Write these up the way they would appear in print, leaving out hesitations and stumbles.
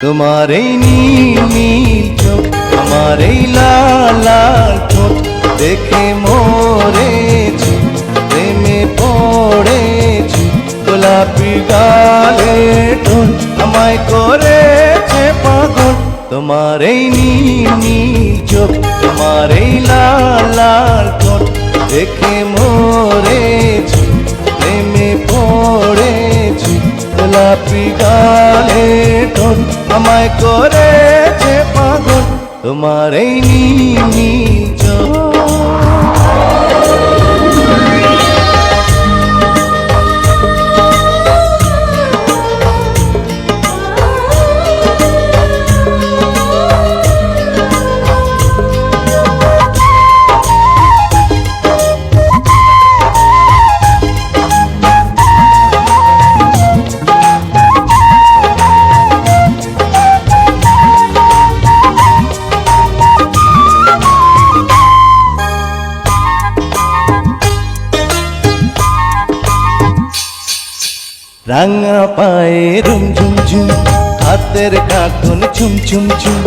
তোমার এই নীল নীল চোখ, আমার এই লাল লাল ঠোঁট দেখে মরেছি, প্রেমে পড়েছি। গোলাপি গালে ঠোঁট আমায় করেছে পাগল। তোমার এই নীল নীল চোখ, তোমার এই লাল লাল ঠোঁট দেখে মরেছি, প্রেমে পড়েছি। গোলাপি গালে ঠোঁট আমায় করেছে পাগল। তোমার এই নীল নীল চোখ। রাঙা পায়ে রুম ঝুম ঝুম, হাতের কাঁখন চুম চুম চুম,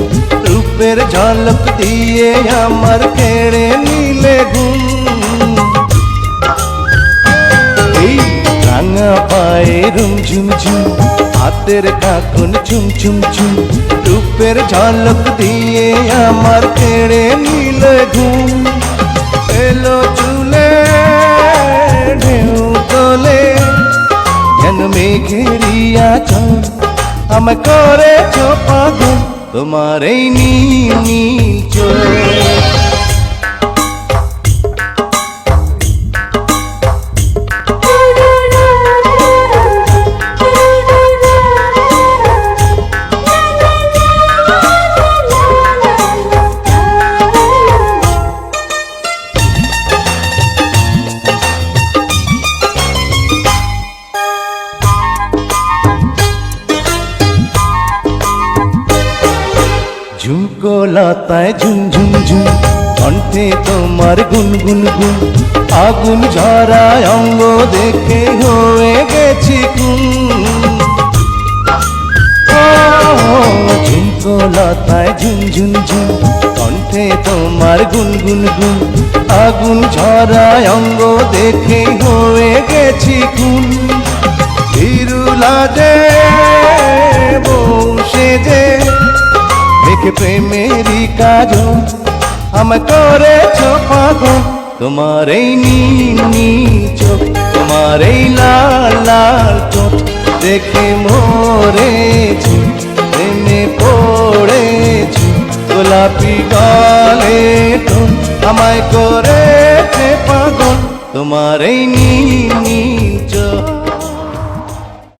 রূপের ঝলক দিয়ে আমার কেড়ে নিলে ঘুম। এই রাঙা পায়ে রুম ঝুম ঝুম, হাতের কাঁখন চুম চুম চুম, রূপের ঝলক দিয়ে আমার কেড়ে নিলে ঘুম। এলো চুলে ঢেউ তোলে যেন মেঘেরিয়া চল, আমায় করেছ পাগল। তোমার এই নীল নীল চোখ। ঝুমকো লতায় ঝুম ঝুম ঝুম, কণ্ঠে তোমার গুন গুন গুন, আগুন ঝরায় অঙ্গ দেখে হয়ে গেছি খুন। ঝুমকো লতায় ঝুম ঝুম ঝুম, কণ্ঠে তোমার গুন গুন গুন, আগুন ঝরায় অঙ্গ দেখে হয়ে গেছি খুন। বিরুলাজে বসে যে দেখে প্রেমেরই কাজ আমায় করেছ পাগল। তোমার এই নীল নীল চোখ, তোমার এই লাল লাল ঠোঁট দেখে মরেছি, প্রেমে পড়েছি। গোলাপি গালে ঠোঁট আমায় করেছে পাগল। তোমার এই নীল নীল চোখ।